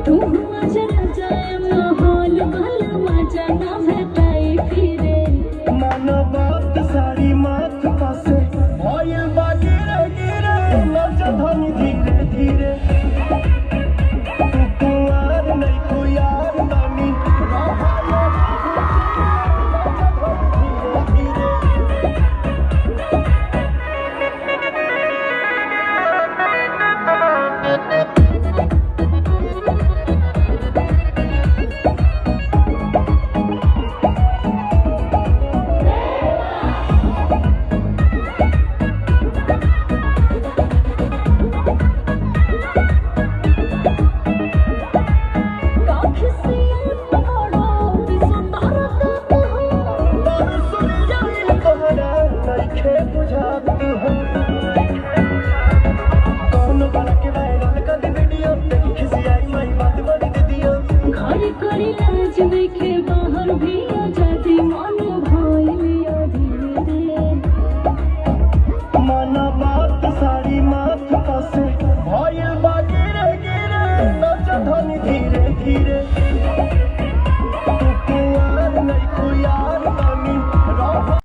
तू मजा न जाए माहौल भल मजा न भेटाई फिरे मानो बात सारी माथ पासे भइल बा गिरे गिरे लजा धनी धीरे धीरे तू कुआर नहीं को यार बानी रहाले लजा धनी धीरे घर करी लाज देखे